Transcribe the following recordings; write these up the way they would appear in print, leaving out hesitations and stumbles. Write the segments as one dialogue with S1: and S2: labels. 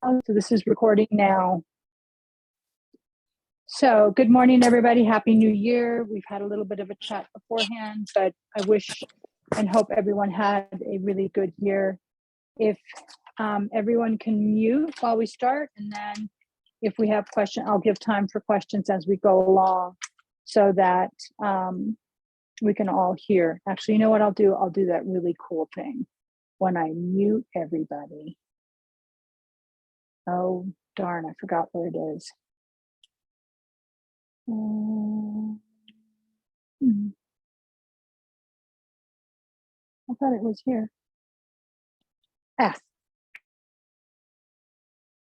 S1: So this is recording now. So good morning, everybody. Happy New Year. We've had a little bit of a chat beforehand, but I wish and hope everyone had a really good year. If everyone can mute while we start, and then if we have questions, I'll give time for questions as we go along so that we can all hear. Actually, you know what I'll do? I'll do that really cool thing when I mute everybody. Oh, darn, I forgot where it is. I thought it was here. Yes.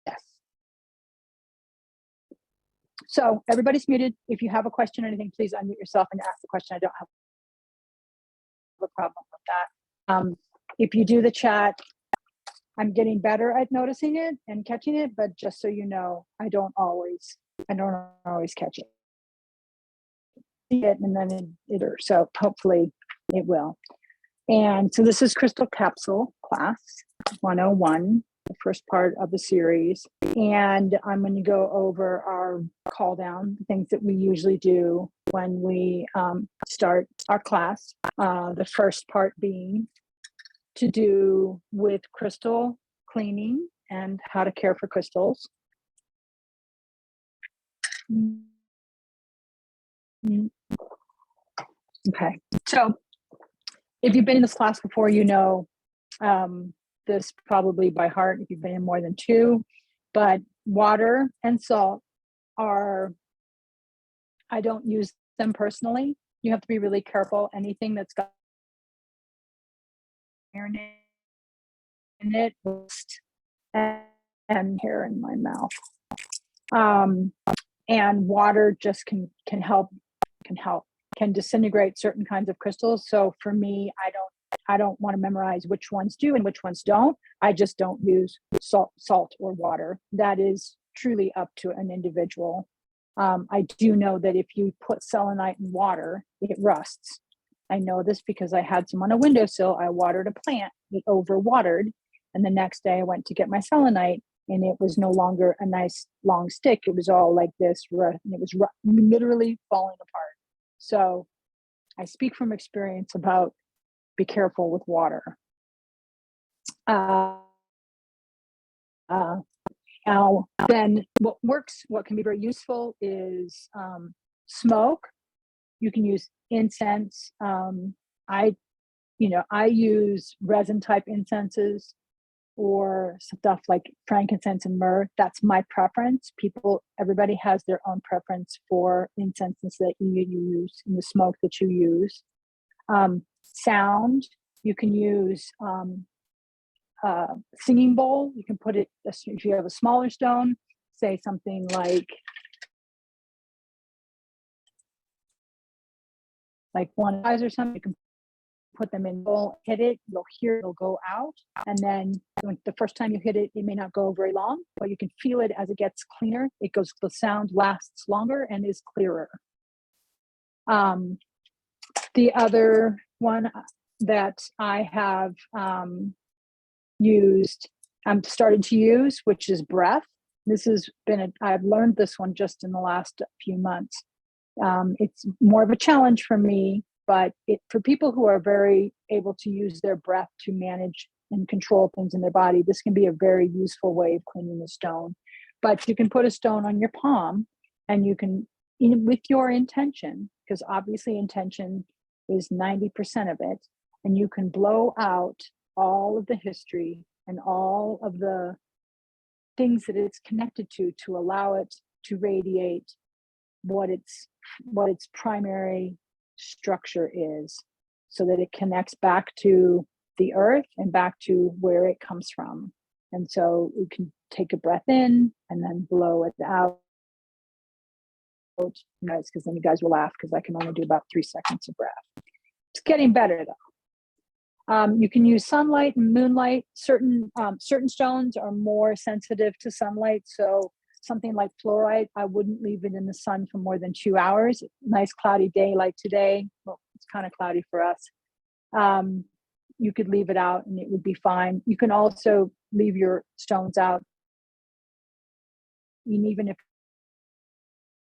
S1: Yes. So everybody's muted. If you have a question or anything, please unmute yourself and ask the question. I don't have a problem with that. If you do the chat, I'm getting better at noticing it and catching it, but just so you know, I don't always catch it. And then so hopefully it will. And so this is Crystal Capsule class 101, the first part of the series. And I'm going to go over our call down, the things that we usually do when we start our class. The first part being to do with crystal cleaning and how to care for crystals. Okay, so if you've been in this class before, you know this probably by heart if you've been in more than two, but water and salt are, I don't use them personally. You have to be really careful. Anything that's got iron in it and hair in my mouth. And water just can disintegrate certain kinds of crystals. So for me, I don't want to memorize which ones do and which ones don't. I just don't use salt or water. That is truly up to an individual. I do know that if you put selenite in water, it rusts. I know this because I had some on a windowsill. I watered a plant, it overwatered, and the next day I went to get my selenite, and it was no longer a nice long stick. It was all like this, and it was literally falling apart. So I speak from experience about be careful with water. Now, then what can be very useful is smoke. You can use incense. I use resin type incenses or stuff like frankincense and myrrh. That's my preference. Everybody has their own preference for incenses that you use and the smoke that you use. Sound, you can use singing bowl. You can put it, if you have a smaller stone, say something like one size or something, you can put them in bowl, hit it, you'll hear it'll go out. And then the first time you hit it, it may not go very long, but you can feel it as it gets cleaner. The sound lasts longer and is clearer. The other one that I have started to use, which is breath. I've learned this one just in the last few months. It's more of a challenge for me, but for people who are very able to use their breath to manage and control things in their body, this can be a very useful way of cleaning the stone. But you can put a stone on your palm, and you can, with your intention, because obviously intention is 90% of it, and you can blow out all of the history and all of the things that it's connected to allow it to radiate what its primary structure is, so that it connects back to the earth and back to where it comes from. And so we can take a breath in and then blow it out. Nice, because then you guys will laugh because I can only do about 3 seconds of breath. It's getting better though. You can use sunlight and moonlight. Certain stones are more sensitive to sunlight, so something like fluorite, I wouldn't leave it in the sun for more than 2 hours. Nice cloudy day like today. Well, it's kind of cloudy for us. You could leave it out and it would be fine. You can also leave your stones out and even if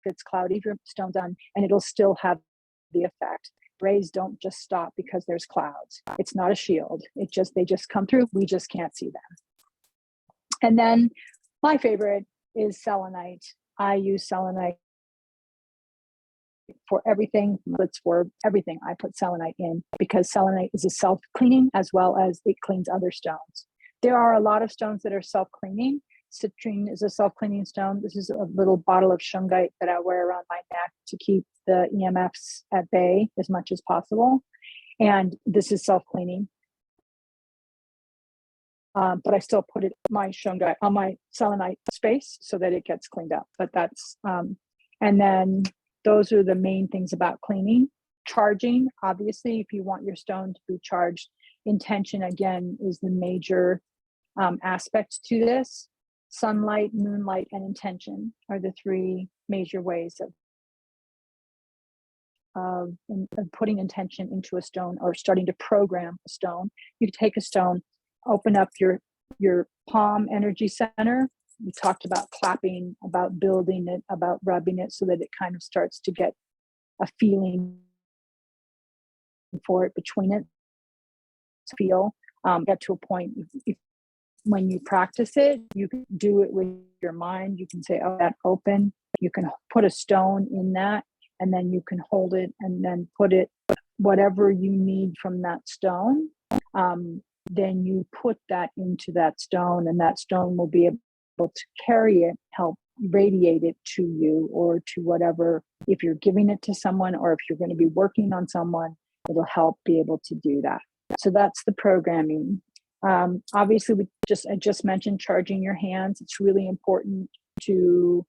S1: it's cloudy, if your stone's on, and it'll still have the effect. Rays don't just stop because there's clouds. It's not a shield. They just come through. We just can't see them. And then my favorite is selenite. I use selenite for everything. It's for everything I put selenite in, because selenite is a self-cleaning as well as it cleans other stones. There are a lot of stones that are self-cleaning. Citrine is a self-cleaning stone. This is a little bottle of shungite that I wear around my neck to keep the EMFs at bay as much as possible. And this is self-cleaning. But I still put it, my shungite, on my selenite space so that it gets cleaned up. But that's, and then those are the main things about cleaning. Charging, obviously, if you want your stone to be charged, intention, again, is the major aspect to this. Sunlight, moonlight, and intention are the three major ways of putting intention into a stone, or starting to program a stone. You take a stone, open up your palm energy center. We talked about clapping, about building it, about rubbing it so that it kind of starts to get a feeling for it between it. Feel, get to a point, when you practice it, you can do it with your mind. You can say, oh, that open. You can put a stone in that, and then you can hold it and then put it, whatever you need from that stone. Then you put that into that stone, and that stone will be able to carry it, help radiate it to you or to whatever. If you're giving it to someone, or if you're going to be working on someone, it'll help be able to do that. So that's the programming. Obviously, I just mentioned charging your hands. It's really important to,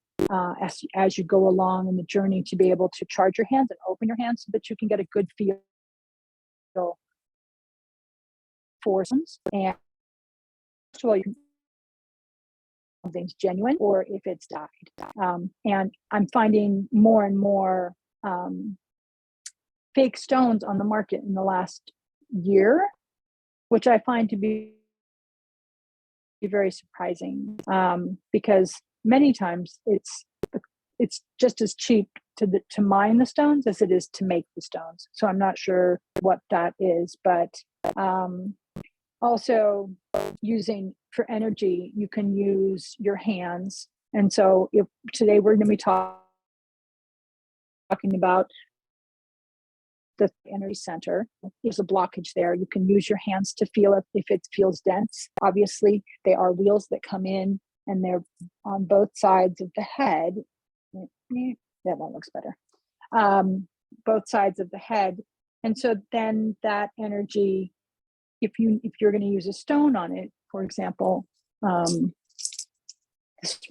S1: as you go along in the journey, to be able to charge your hands and open your hands so that you can get a good feel for them. And first of all, you can something's genuine or if it's dyed. And I'm finding more and more fake stones on the market in the last year, which I find to be very surprising, because many times it's just as cheap to mine the stones as it is to make the stones. So I'm not sure what that is, but also using for energy, you can use your hands. And so if today we're going to be talking about the energy center. There's a blockage there. You can use your hands to feel it if it feels dense. Obviously, they are wheels that come in, and they're on both sides of the head. That one looks better. Both sides of the head. And so then that energy, if you're going to use a stone on it, for example, one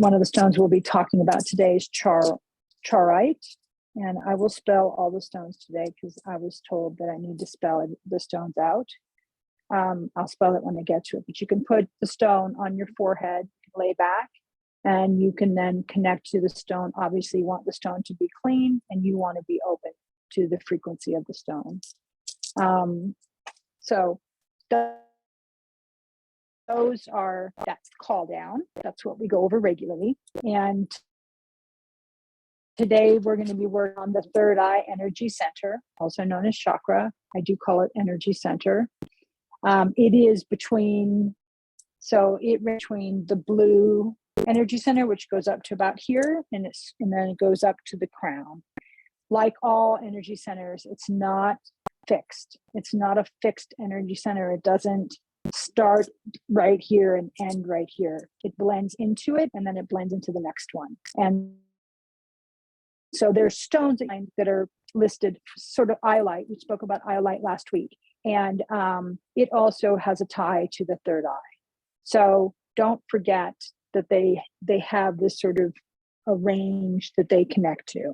S1: of the stones we'll be talking about today is charite. And I will spell all the stones today because I was told that I need to spell the stones out. I'll spell it when I get to it. But you can put the stone on your forehead, lay back, and you can then connect to the stone. Obviously, you want the stone to be clean, and you want to be open to the frequency of the stone. So that's call down. That's what we go over regularly. And today, we're going to be working on the third eye energy center, also known as chakra. I do call it energy center. It is between the blue energy center, which goes up to about here, and then it goes up to the crown. Like all energy centers, it's not fixed. It's not a fixed energy center. It doesn't start right here and end right here. It blends into it, and then it blends into the next one. And so there's stones that are listed, sort of eye light. We spoke about eye light last week. And it also has a tie to the third eye. So don't forget that they have this sort of a range that they connect to.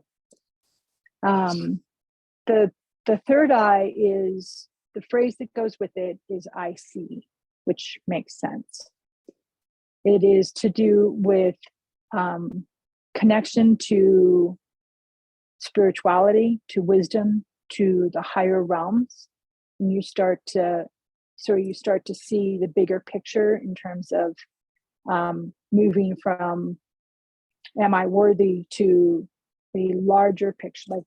S1: The third eye is, the phrase that goes with it is I see, which makes sense. It is to do with connection to spirituality, to wisdom, to the higher realms. And you start to see the bigger picture in terms of moving from Am I worthy to the larger picture, like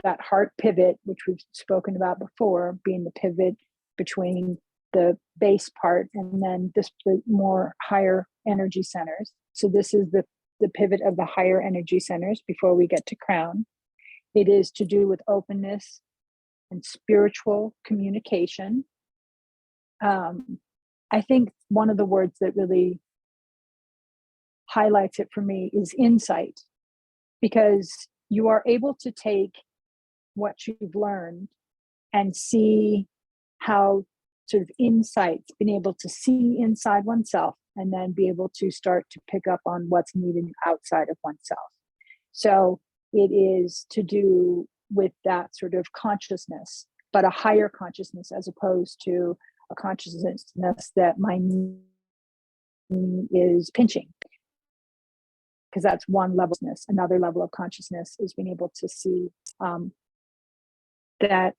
S1: that heart pivot, which we've spoken about before, being the pivot between the base part and then the more higher energy centers. So this is the pivot of the higher energy centers before we get to crown. It is to do with openness and spiritual communication. I think one of the words that really highlights it for me is insight, because you are able to take what you've learned and see how sort of insights, being able to see inside oneself and then be able to start to pick up on what's needed outside of oneself. So it is to do with that sort of consciousness, but a higher consciousness as opposed to a consciousness that my knee is pinching, because that's one level of consciousness. Another level of consciousness is being able to see that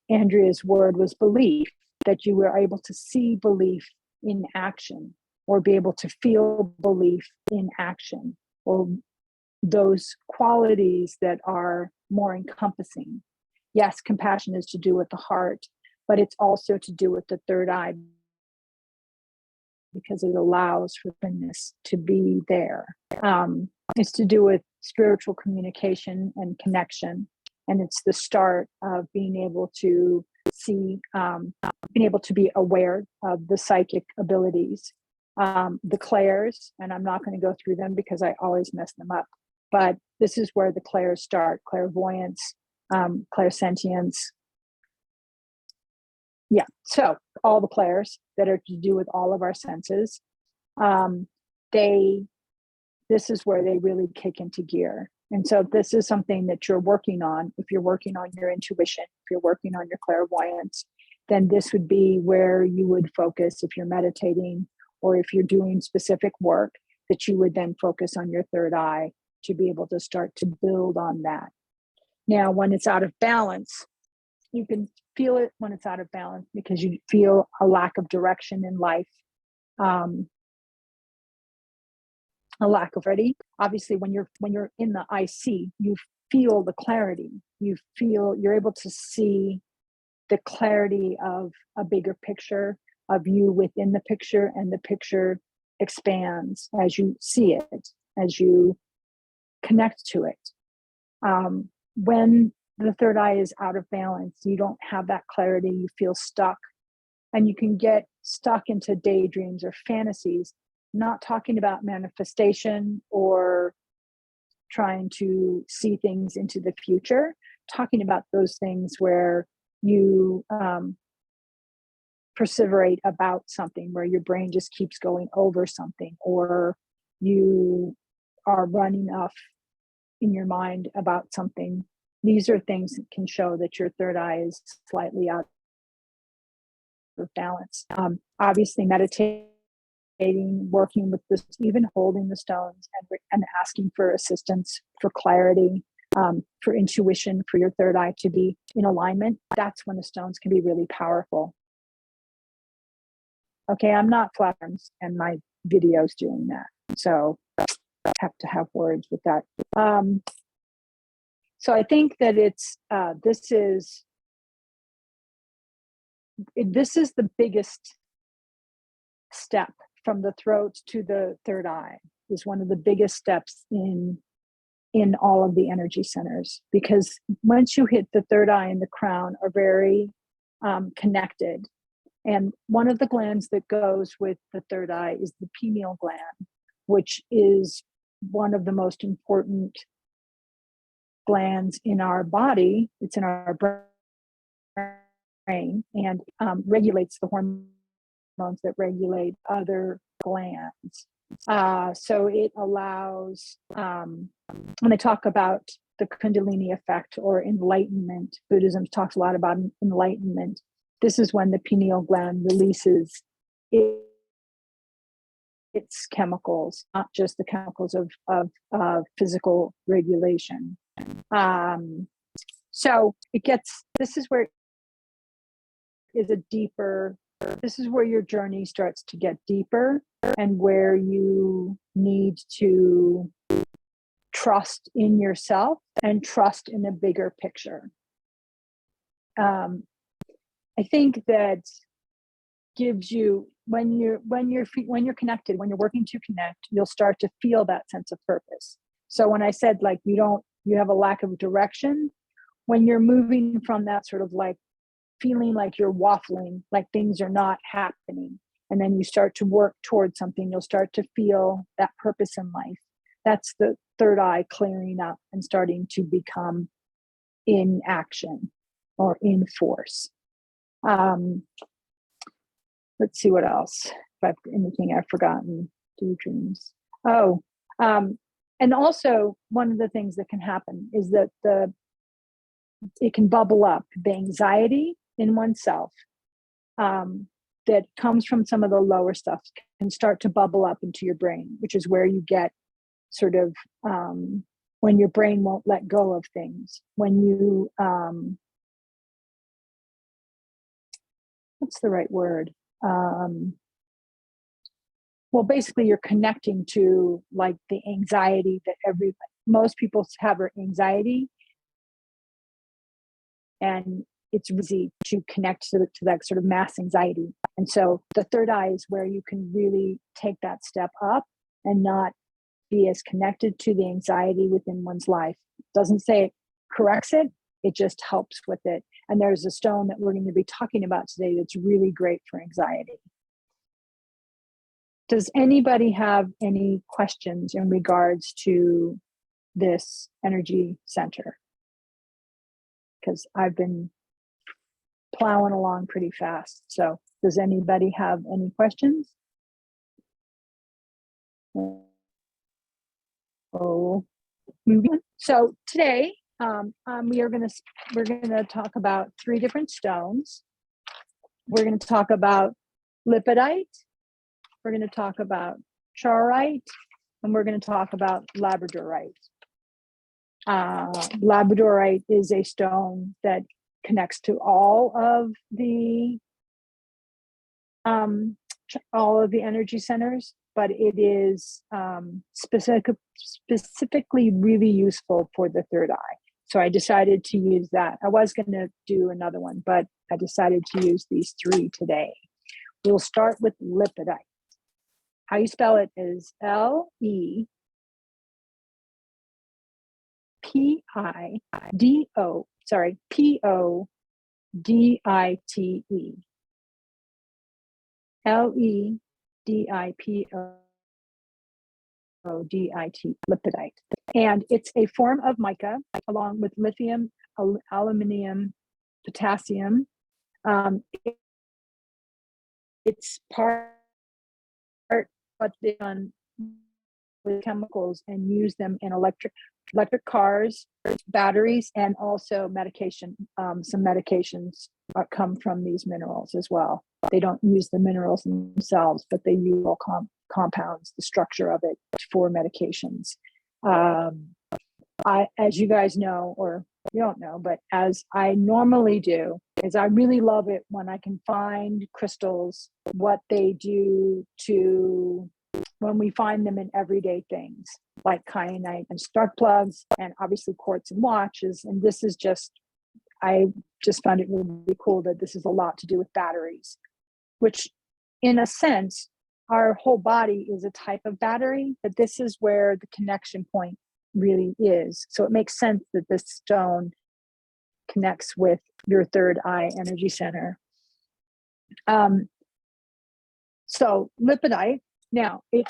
S1: Andrea's word was belief, that you were able to see belief in action, or be able to feel belief in action, or those qualities that are more encompassing. Yes, compassion is to do with the heart, but it's also to do with the third eye, because it allows for openness to be there. It's to do with spiritual communication and connection. And it's the start of being able to see, being able to be aware of the psychic abilities, the clairs, and I'm not going to go through them because I always mess them up. But this is where the clairs start: clairvoyance, clairsentience. Yeah, so all the clairs that are to do with all of our senses, this is where they really kick into gear. And so this is something that you're working on. If you're working on your intuition, if you're working on your clairvoyance, then this would be where you would focus if you're meditating, or if you're doing specific work, that you would then focus on your third eye to be able to start to build on that. Now, when it's out of balance, you can feel it when it's out of balance because you feel a lack of direction in life, a lack of ready. Obviously, when you're in the IC, you feel the clarity. You're able to see the clarity of a bigger picture of you within the picture, and the picture expands as you see it, as you connect to it. When the third eye is out of balance, you don't have that clarity, you feel stuck, and you can get stuck into daydreams or fantasies, not talking about manifestation or trying to see things into the future, talking about those things where you perseverate about something, where your brain just keeps going over something, or you are running off in your mind about something. These are things that can show that your third eye is slightly out of balance. Obviously, meditating, working with this, even holding the stones and asking for assistance, for clarity, for intuition, for your third eye to be in alignment. That's when the stones can be really powerful. Okay, I'm not flat arms and my video's doing that, so I have to have words with that. So I think that this is the biggest step from the throat to the third eye, is one of the biggest steps in all of the energy centers, because once you hit the third eye and the crown are very connected. And one of the glands that goes with the third eye is the pineal gland, which is one of the most important glands in our body. It's in our brain, and regulates the hormones that regulate other glands. So it allows, when they talk about the Kundalini effect or enlightenment, Buddhism talks a lot about enlightenment. This is when the pineal gland releases its chemicals, not just the chemicals of physical regulation. So this is where it is a deeper this is where your journey starts to get deeper, and where you need to trust in yourself and trust in a bigger picture. I think that gives you, when you're connected, when you're working to connect, you'll start to feel that sense of purpose. So when I said like you have a lack of direction, when you're moving from that sort of like feeling like you're waffling, like things are not happening, and then you start to work towards something, you'll start to feel that purpose in life. That's the third eye clearing up and starting to become in action or in force. Let's see what else. If I've anything I've forgotten. Daydreams. And also one of the things that can happen is that it can bubble up. The anxiety in oneself that comes from some of the lower stuff can start to bubble up into your brain, which is where you get sort of when your brain won't let go of things. When you what's the right word? Well, basically you're connecting to like the anxiety that most people have anxiety, and it's easy to connect to that sort of mass anxiety. And so the third eye is where you can really take that step up and not be as connected to the anxiety within one's life. It doesn't say it corrects it, it just helps with it. And there's a stone that we're going to be talking about today that's really great for anxiety. Does anybody have any questions in regards to this energy center? Because I've been plowing along pretty fast. So does anybody have any questions? Oh, moving on. So today we're going to talk about 3 different stones. We're going to talk about lipidite. We're going to talk about charoite, and we're going to talk about labradorite. Labradorite is a stone that connects to all of the energy centers, but it is specifically really useful for the third eye. So I decided to use that. I was going to do another one, but I decided to use these 3 today. We'll start with lipidite. How you spell it is Lepidite. Lepidite, lipidite. And it's a form of mica along with lithium, aluminum, potassium. It's part, but they done with chemicals and use them in electric cars, batteries, and also medication. Some medications come from these minerals as well. They don't use the minerals themselves, but they use all compounds, the structure of it for medications. As you guys know, or you don't know, but as I normally do, is I really love it when I can find crystals, what they do to, when we find them in everyday things like kyanite and spark plugs, and obviously quartz and watches. And this is I just found it really cool that this is a lot to do with batteries, which in a sense, our whole body is a type of battery, but this is where the connection point really is. So it makes sense that this stone connects with your third eye energy center. So lipidite, now it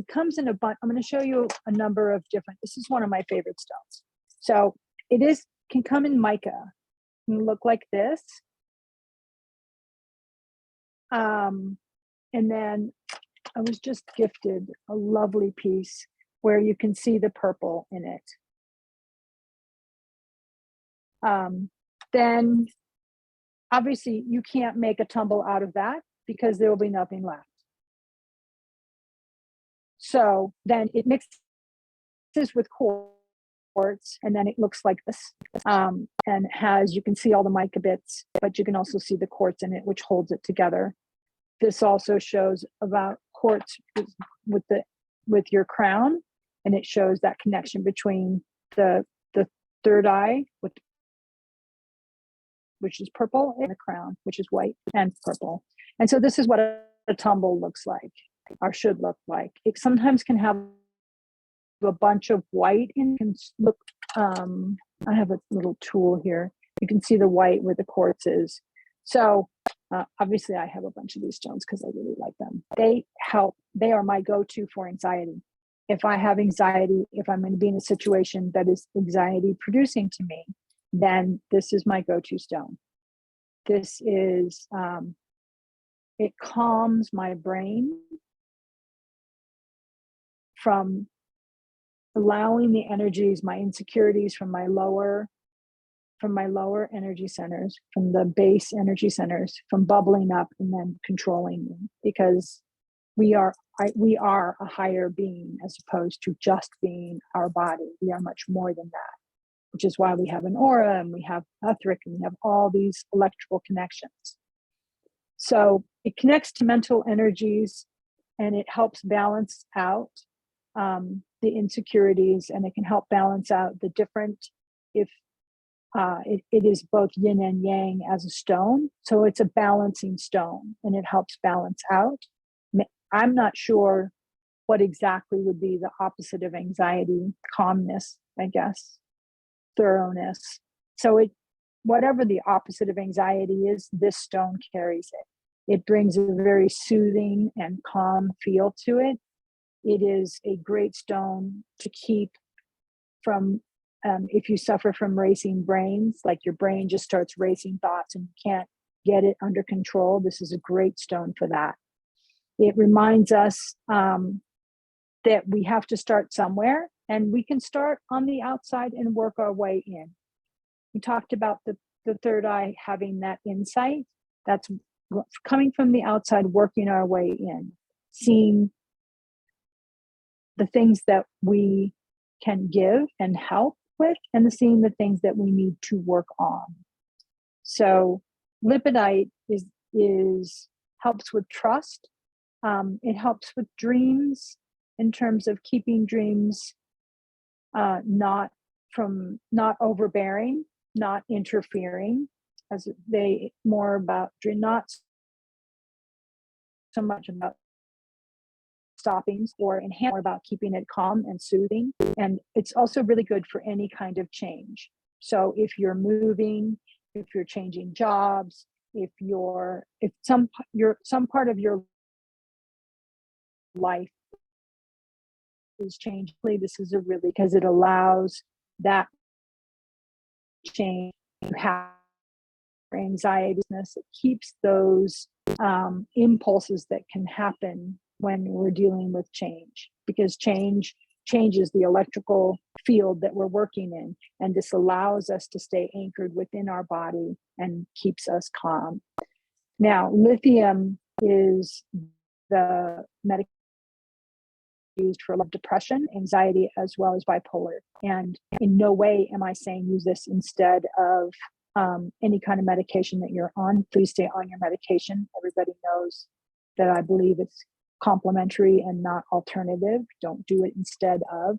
S1: comes in a bunch. I'm going to show you a number of different, this is one of my favorite stones. So can come in mica and look like this. And then I was just gifted a lovely piece where you can see the purple in it. Then obviously you can't make a tumble out of that because there will be nothing left. So then it mixes with quartz, quartz, and then it looks like this, and has, you can see all the mica bits, but you can also see the quartz in it, which holds it together. This also shows about quartz with your crown, and it shows that connection between the third eye, which is purple, and the crown, which is white and purple. And so this is what a tumble looks like, or should look like. It sometimes can have a bunch of white and can look, I have a little tool here. You can see the white where the quartz is. So obviously I have a bunch of these stones because I really like them. They help. They are my go-to for anxiety. If I have anxiety, if I'm going to be in a situation that is anxiety producing to me, then this is my go-to stone. This is, it calms my brain from allowing the energies, my insecurities from my lower energy centers, from the base energy centers, from bubbling up and then controlling me, because we are a higher being as opposed to just being our body. We are much more than that, which is why we have an aura and we have etheric and we have all these electrical connections. So it connects to mental energies and it helps balance out the insecurities, and it can help balance out the different, if it is both yin and yang as a stone. So it's a balancing stone and it helps balance out. I'm not sure what exactly would be the opposite of anxiety. Calmness, I guess, thoroughness. So whatever the opposite of anxiety is, this stone carries it. It brings a very soothing and calm feel to it. It is a great stone to keep from, if you suffer from racing brains, like your brain just starts racing thoughts and you can't get it under control, this is a great stone for that. It reminds us that we have to start somewhere, and we can start on the outside and work our way in. We talked about the third eye having that insight. That's coming from the outside, working our way in, seeing the things that we can give and help with, and seeing the things that we need to work on. So lipidite helps with trust. It helps with dreams, in terms of keeping dreams not overbearing, not interfering, as they more about not so much about stopping or enhance, more about keeping it calm and soothing. And it's also really good for any kind of change. So if you're moving, if you're changing jobs, if some part of your life is changed, this is because it allows that change to have anxiety. It keeps those impulses that can happen when we're dealing with change, because change changes the electrical field that we're working in, and this allows us to stay anchored within our body and keeps us calm. Now, lithium is the medication used for depression, anxiety, as well as bipolar. And in no way am I saying use this instead of any kind of medication that you're on. Please stay on your medication. Everybody knows that I believe it's complementary and not alternative. Don't do it instead of.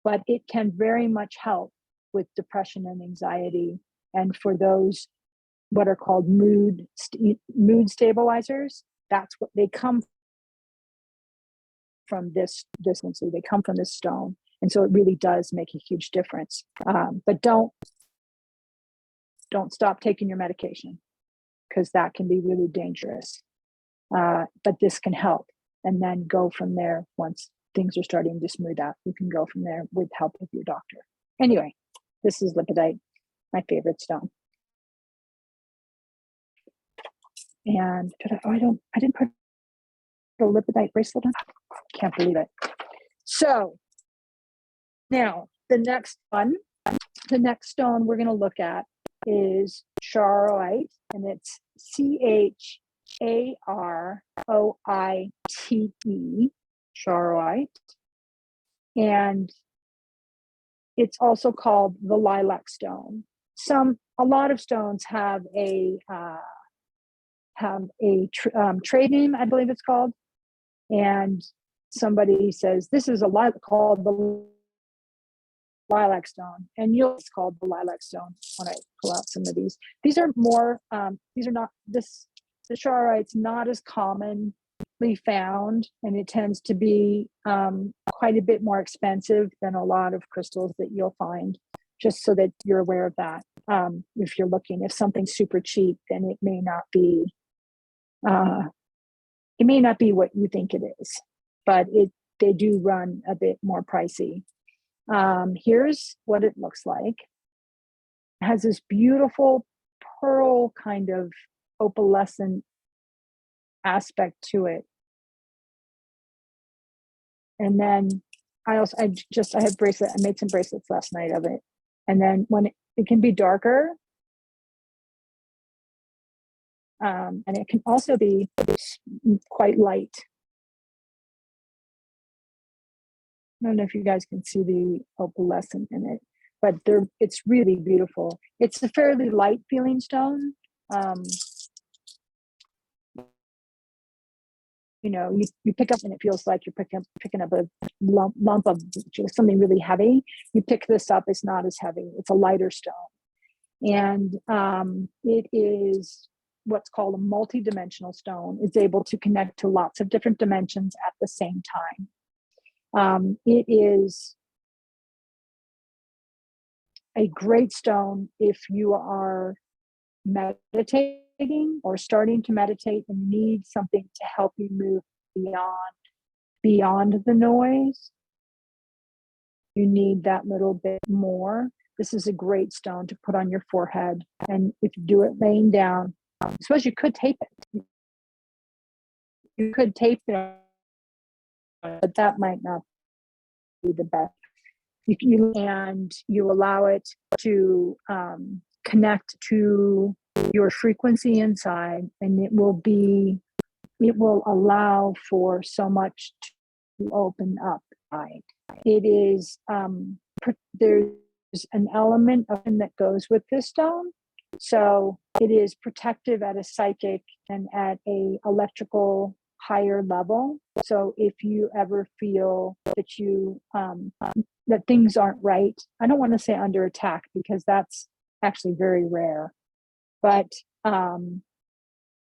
S1: But it can very much help with depression and anxiety. And for those what are called mood stabilizers, that's what they come from. So they come from this stone, and so it really does make a huge difference. But don't stop taking your medication, because that can be really dangerous. But this can help, and then go from there. Once things are starting to smooth out, you can go from there with help with your doctor. Anyway, this is lipidite, my favorite stone. And I didn't put a lipidite bracelet on. Can't believe it. So now the next stone we're going to look at is charoite, and it's charoite, charoite. And it's also called the lilac stone. A lot of stones have a trade name, I believe it's called, and somebody says this is called the lilac stone, and it's called the lilac stone when I pull out some of these. These are more, these are not, the charoite's not as commonly found, and it tends to be quite a bit more expensive than a lot of crystals that you'll find, just so that you're aware of that. If you're looking, if something's super cheap, then it may not be what you think it is, but they do run a bit more pricey. Here's what it looks like. It has this beautiful pearl kind of opalescent aspect to it. And then I have bracelet. I made some bracelets last night of it. And then when it can be darker, and it can also be quite light. I don't know if you guys can see the opalescent in it, but it's really beautiful. It's a fairly light feeling stone. You pick up and it feels like you're picking up a lump of something really heavy. You pick this up, it's not as heavy. It's a lighter stone. And it is what's called a multi-dimensional stone. It's able to connect to lots of different dimensions at the same time. It is a great stone if you are meditating or starting to meditate and need something to help you move beyond the noise. You need that little bit more. This is a great stone to put on your forehead. And if you do it laying down, I suppose you could tape it. You could tape it, but that might not be the best. You allow it to connect to your frequency inside, and it will allow for so much to open up. It is there's an element of that goes with this stone, so it is protective at a psychic and at a electrical higher level. So if you ever feel that you that things aren't right, I don't want to say under attack, because that's actually very rare, but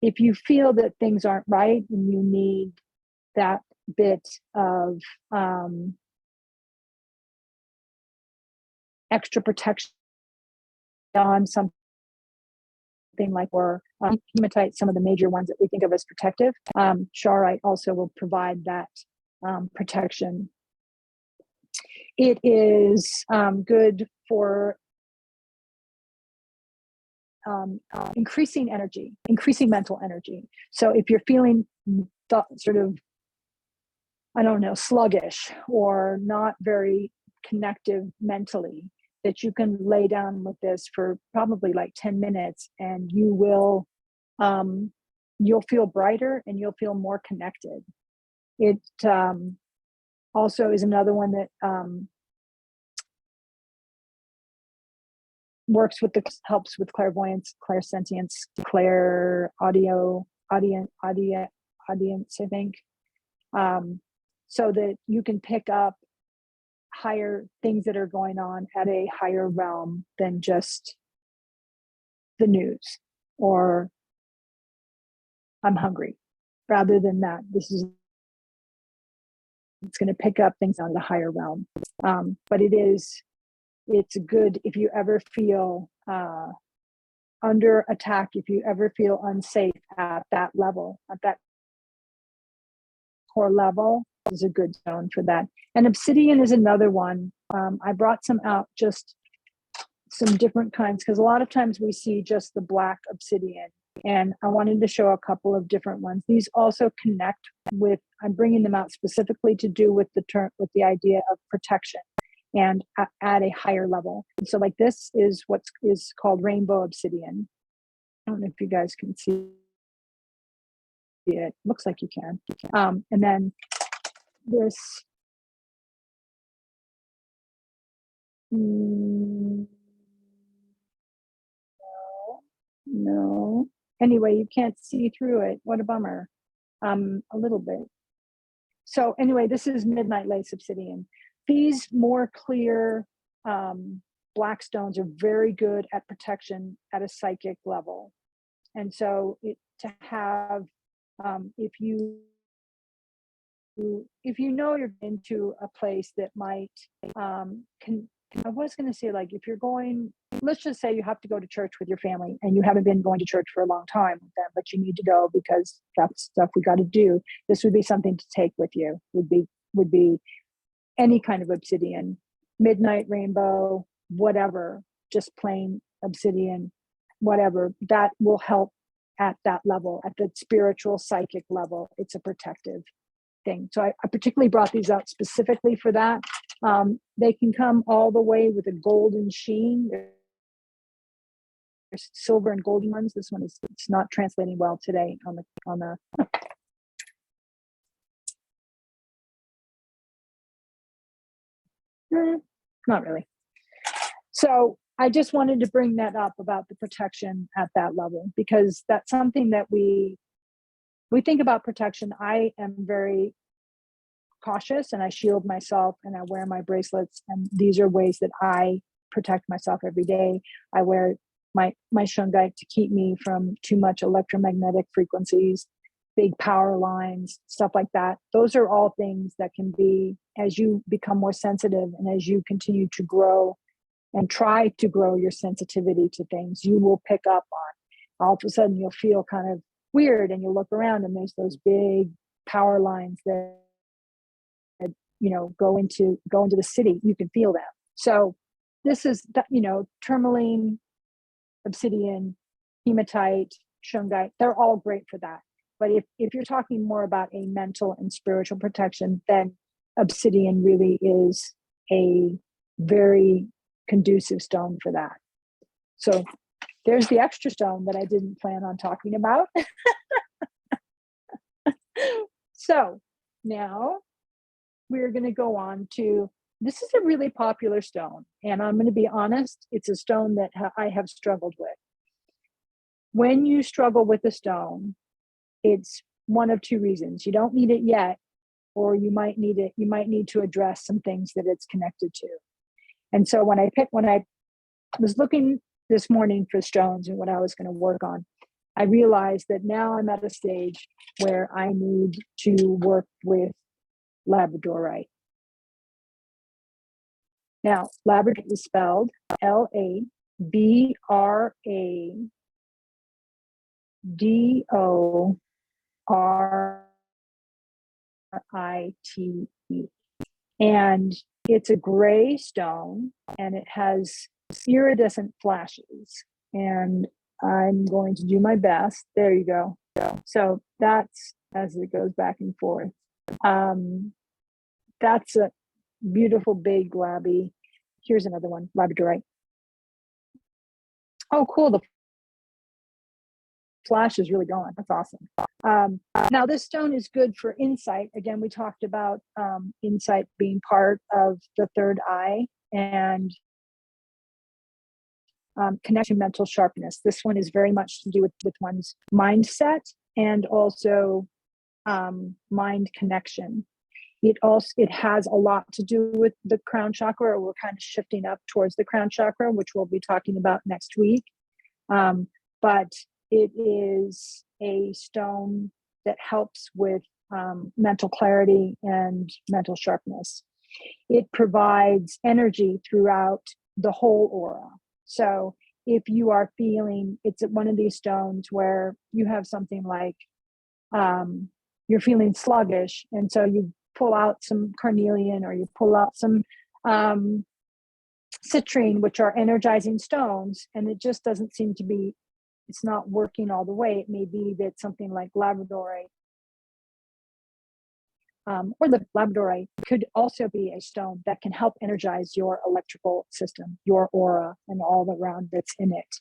S1: if you feel that things aren't right and you need that bit of extra protection on something like hematite, some of the major ones that we think of as protective, charoite also will provide that protection. It is good for increasing mental energy. So if you're feeling sort of, I don't know, sluggish or not very connective mentally, that you can lay down with this for probably like 10 minutes and you'll feel brighter and you'll feel more connected. It also is another one that helps with clairvoyance, clairsentience, audience, I think, so that you can pick up higher things that are going on at a higher realm than just the news or I'm hungry. Rather than that, it's going to pick up things on the higher realm. But it's good if you ever feel under attack, if you ever feel unsafe at that level, at that core level, is a good stone for that. And obsidian is another one. I brought some out, just some different kinds, because a lot of times we see just the black obsidian, and I wanted to show a couple of different ones. These also connect with, I'm bringing them out specifically to do with the idea of protection and at a higher level. And so like this is what is called rainbow obsidian. I don't know if you guys can see it. Looks like you can. And then this Mm, no. Anyway, you can't see through it. What a bummer. A little bit. So anyway, this is Midnight Lace Obsidian. These more clear black stones are very good at protection at a psychic level. And so to have, if you know you're into a place that might I was going to say, like, if you're going, let's just say you have to go to church with your family and you haven't been going to church for a long time with them, but you need to go because that's stuff we got to do. This would be something to take with you. Would be any kind of obsidian, midnight rainbow, whatever, just plain obsidian, whatever. That will help at that level, at the spiritual psychic level. It's a protective thing. So I particularly brought these out specifically for that. They can come all the way with a golden sheen. There's silver and golden ones. This one it's not translating well today on the not really. So I just wanted to bring that up about the protection at that level, because that's something that we think about protection. I am very cautious and I shield myself and I wear my bracelets, and these are ways that I protect myself every day. I wear my shungite to keep me from too much electromagnetic frequencies, big power lines, stuff like that. Those are all things that can be, as you become more sensitive and as you continue to grow and try to grow your sensitivity to things, you will pick up on. All of a sudden you'll feel kind of weird and you'll look around and there's those big power lines that go into the city. You can feel them. So this is tourmaline, obsidian, hematite, shungite, they're all great for that. But if you're talking more about a mental and spiritual protection, then obsidian really is a very conducive stone for that. So there's the extra stone that I didn't plan on talking about. So now we're going to go on to, this is a really popular stone. And I'm going to be honest, it's a stone that I have struggled with. When you struggle with a stone, it's one of two reasons. You don't need it yet, or you might need it. You might need to address some things that it's connected to. And so when I was looking this morning for stones and what I was going to work on, I realized that now I'm at a stage where I need to work with labradorite. Now, labradorite is spelled LABRADORITE. And it's a gray stone and it has iridescent flashes. And I'm going to do my best. There you go. So that's as it goes back and forth. That's a beautiful big labby. Here's another one, labradorite. Oh, cool. The flash is really going. That's awesome. Now this stone is good for insight. Again, we talked about insight being part of the third eye, and connection, mental sharpness. This one is very much to do with one's mindset and also mind connection. It has a lot to do with the crown chakra. We're kind of shifting up towards the crown chakra, which we'll be talking about next week. But it is a stone that helps with mental clarity and mental sharpness. It provides energy throughout the whole aura. So if you are feeling, it's one of these stones where you have something like you're feeling sluggish, and so you pull out some carnelian or you pull out some citrine, which are energizing stones, and it just doesn't seem to be, it's not working all the way. It may be that something like labradorite or the labradorite could also be a stone that can help energize your electrical system, your aura, and all around that's in it.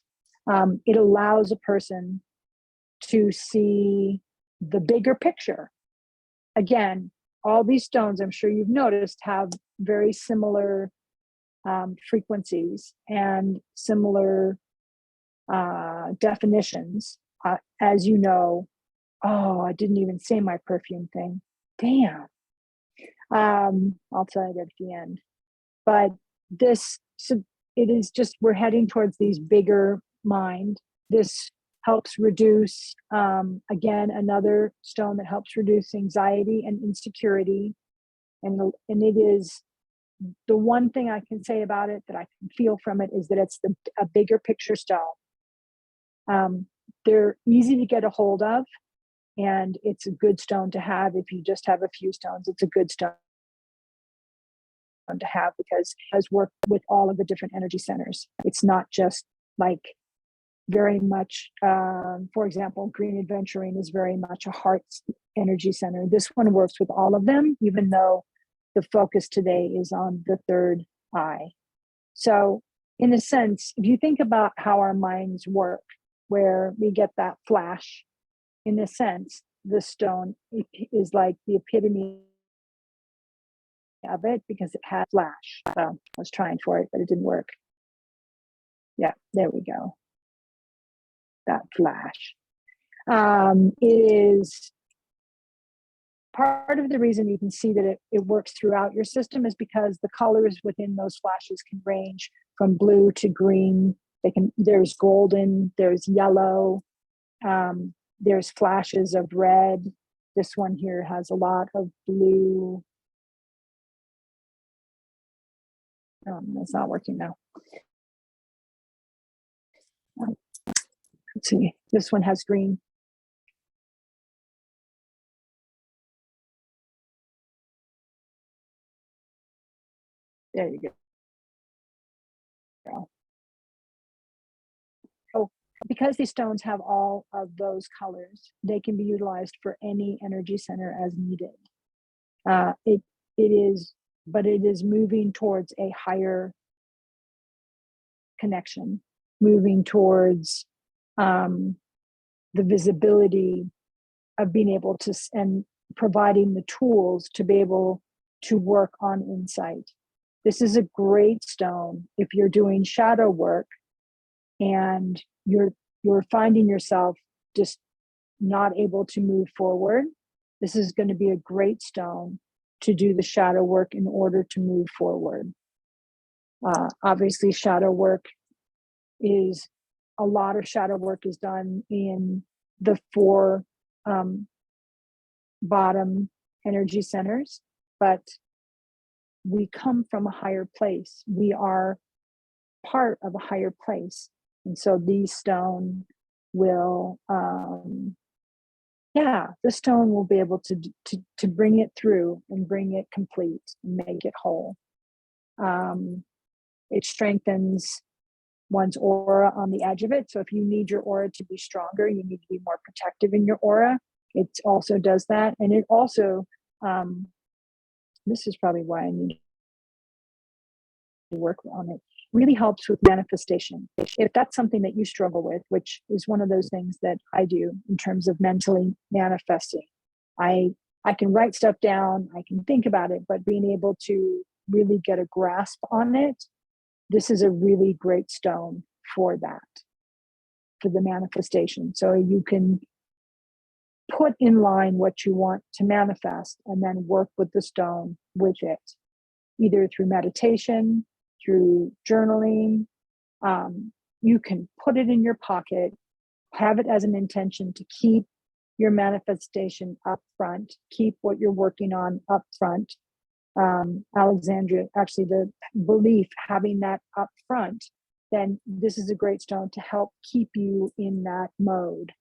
S1: It allows a person to see the bigger picture. Again, all these stones, I'm sure you've noticed, have very similar frequencies and similar definitions. As you know, oh, I didn't even say my perfume thing. Damn. I'll tell you that at the end. But so it is just, we're heading towards these bigger mind. This helps reduce, again, another stone that helps reduce anxiety and insecurity. And it is, the one thing I can say about it that I can feel from it is that it's a bigger picture stone. They're easy to get a hold of, and it's a good stone to have. If you just have a few stones, it's a good stone to have because it has worked with all of the different energy centers. It's not just like very much, for example, green aventurine is very much a heart energy center. This one works with all of them, even though the focus today is on the third eye. So in a sense, if you think about how our minds work, where we get that flash, in a sense, the stone is like the epitome of it because it has flash. So I was trying for it, but it didn't work. Yeah, there we go. That flash. It is part of the reason you can see that it works throughout your system is because the colors within those flashes can range from blue to green. There's golden, there's yellow, there's flashes of red. This one here has a lot of blue. It's not working now. Let's see. This one has green. There you go. So because these stones have all of those colors, they can be utilized for any energy center as needed. It is moving towards a higher connection, moving towards the visibility of being able to, and providing the tools to be able to work on insight. This is a great stone if you're doing shadow work and you're finding yourself just not able to move forward. This is going to be a great stone to do the shadow work in order to move forward. Obviously, shadow work is, a lot of shadow work is done in the 4 bottom energy centers, but we come from a higher place. We are part of a higher place. And so these stone will, the stone will be able to bring it through and bring it complete and make it whole. It strengthens one's aura on the edge of it. So if you need your aura to be stronger, you need to be more protective in your aura. It also does that. And it also, this is probably why I need to work on it, really helps with manifestation. If that's something that you struggle with, which is one of those things that I do in terms of mentally manifesting, I can write stuff down, I can think about it, but being able to really get a grasp on it, this is a really great stone for that, for the manifestation. So you can put in line what you want to manifest and then work with the stone with it, either through meditation, through journaling. You can put it in your pocket, have it as an intention to keep your manifestation up front, keep what you're working on up front. Alexandria, actually the belief, having that up front, then this is a great stone to help keep you in that mode,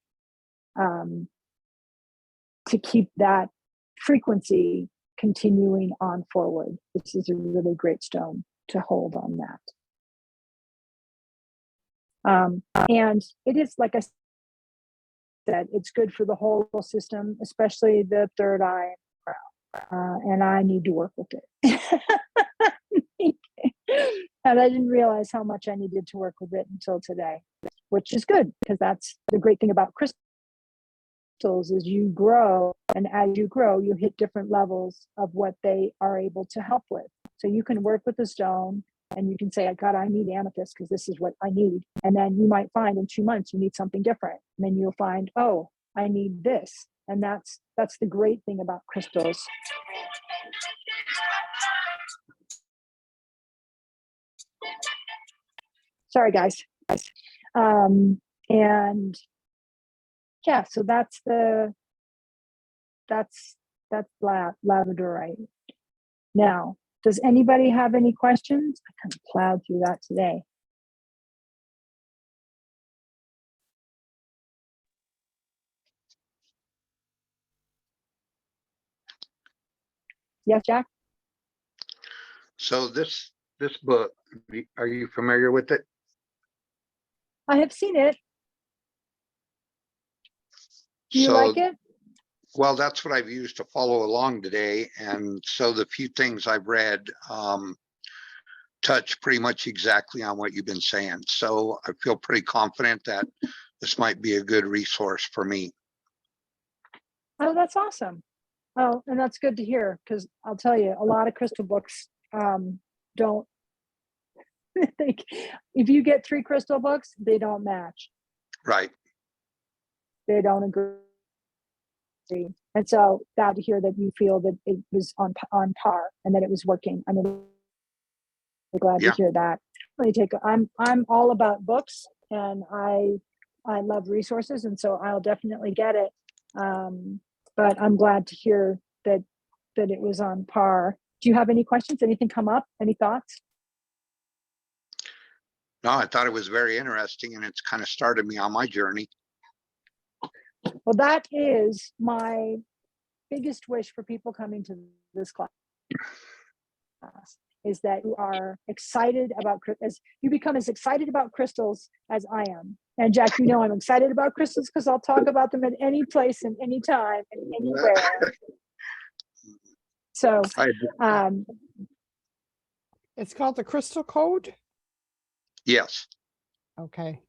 S1: to keep that frequency continuing on forward. This is a really great stone to hold on that. And it is, like I said, it's good for the whole system, especially the third eye. And I need to work with it. And I didn't realize how much I needed to work with it until today, which is good, because that's the great thing about crystals is you grow, and as you grow, you hit different levels of what they are able to help with. So you can work with the stone And you can say, God, I need amethyst because this is what I need. And then you might find in 2 months you need something different. And then you'll find, oh, I need this. And that's the great thing about crystals. Sorry, guys. And yeah, so that's labradorite. Now, does anybody have any questions? I kind of plowed through that today. Yes, Jack?
S2: So this book, are you familiar with it?
S1: I have seen it. Do you like it?
S2: Well, that's what I've used to follow along today. And so the few things I've read touch pretty much exactly on what you've been saying. So I feel pretty confident that this might be a good resource for me.
S1: Oh, that's awesome. Oh, and that's good to hear, because I'll tell you, a lot of crystal books don't think, if you get 3 crystal books, they don't match.
S2: Right.
S1: They don't agree. And so glad to hear that you feel that it was on par and that it was working. I'm really glad to hear that. I'm all about books, and I love resources, and so I'll definitely get it. But I'm glad to hear that it was on par. Do you have any questions? Anything come up? Any thoughts?
S2: No, I thought it was very interesting, and it's kind of started me on my journey.
S1: Well, that is my biggest wish for people coming to this class, is that you are excited about, as you become as excited about crystals as I am. And Jack, you know I'm excited about crystals because I'll talk about them at any place and any time and anywhere. So
S3: it's called the Crystal Code?
S2: Yes.
S3: Okay.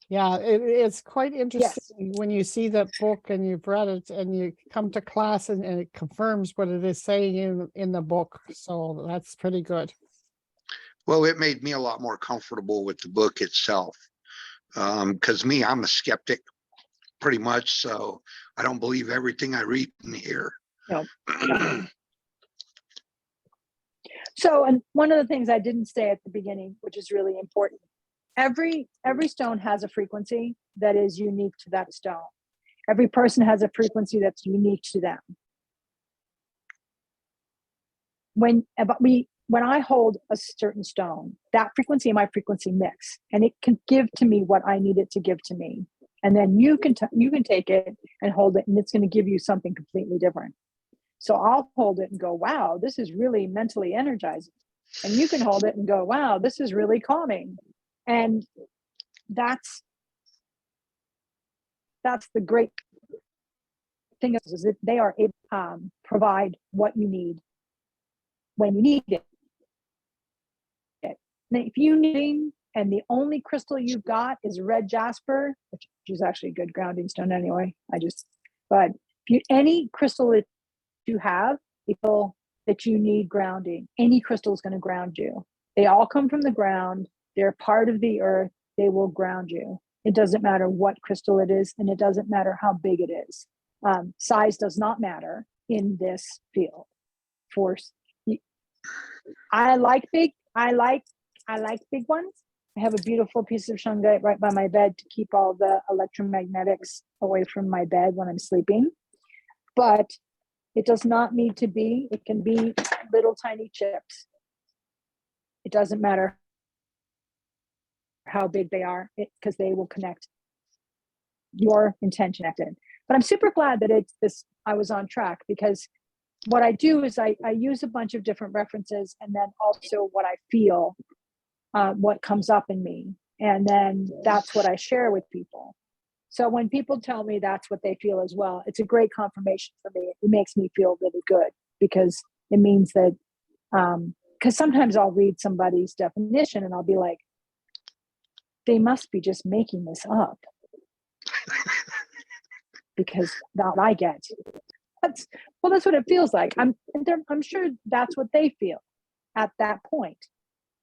S3: Yeah, it's quite interesting when you see that book and you've read it and you come to class and it confirms what it is saying in the book. So that's pretty good.
S2: Well, it made me a lot more comfortable with the book itself. Because I'm a skeptic pretty much. So I don't believe everything I read and hear.
S1: No. So, and one of the things I didn't say at the beginning, which is really important, every stone has a frequency that is unique to that stone. Every person has a frequency that's unique to them. When I hold a certain stone, that frequency and my frequency mix, and it can give to me what I need it to give to me. And then you can take it and hold it, and it's going to give you something completely different. So I'll hold it and go, wow, this is really mentally energizing. And you can hold it and go, wow, this is really calming. And that's the great thing, is that they are able to provide what you need when you need it. And if you need, and the only crystal you've got is red jasper, which is actually a good grounding stone anyway. But any crystal that you have, people that you need grounding, any crystal is going to ground you. They all come from the ground. They're part of the earth. They will ground you. It doesn't matter what crystal it is, and it doesn't matter how big it is. Size does not matter in this field. I like big ones. I have a beautiful piece of shungite right by my bed to keep all the electromagnetics away from my bed when I'm sleeping. But it does not need to be. It can be little tiny chips. It doesn't matter how big they are, because they will connect your intention connected. But I'm super glad that I was on track, because what I do is I use a bunch of different references, and then also what I feel, what comes up in me. And then that's what I share with people. So when people tell me that's what they feel as well, it's a great confirmation for me. It makes me feel really good, because it means that, because sometimes I'll read somebody's definition and I'll be like, they must be just making this up. Because that I get. That's what it feels like. I'm sure that's what they feel at that point.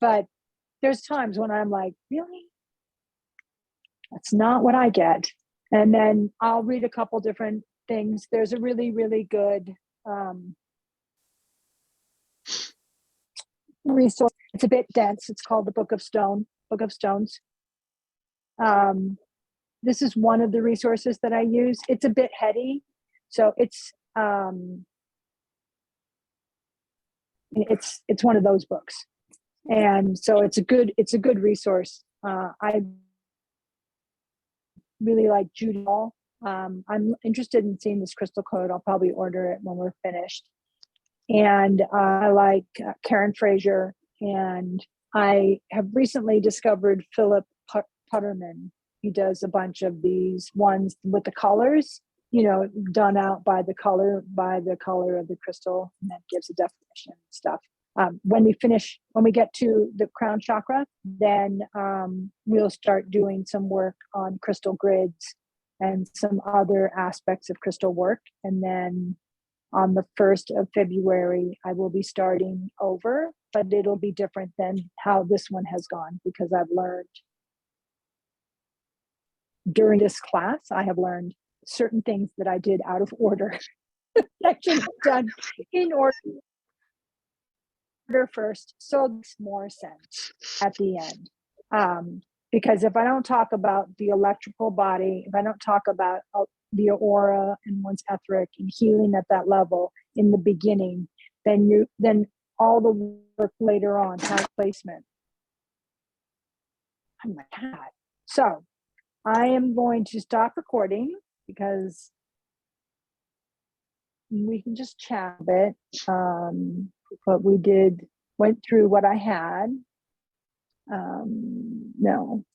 S1: But there's times when I'm like, really? That's not what I get. And then I'll read a couple different things. There's a really, really good resource. It's a bit dense. It's called the Book of Stones. This is one of the resources that I use. It's a bit heady, so it's one of those books, and so it's a good resource. I really like Judy Hall. I'm interested in seeing this crystal code. I'll probably order it when we're finished. And I like Karen Fraser, and I have recently discovered Philip Putterman. He does a bunch of these ones with the colors, done out by the color of the crystal, and that gives a definition and stuff. When we get to the crown chakra, then we'll start doing some work on crystal grids and some other aspects of crystal work. And then on the 1st of February, I will be starting over, but it'll be different than how this one has gone, because I've learned during this class, I have learned certain things that I did out of order. I should have done in order first, so it makes more sense at the end. Because if I don't talk about the electrical body, if I don't talk about the aura and one's etheric and healing at that level in the beginning, then all the work later on has placement. Oh my God. So I am going to stop recording because we can just chat a bit. But we went through what I had. No,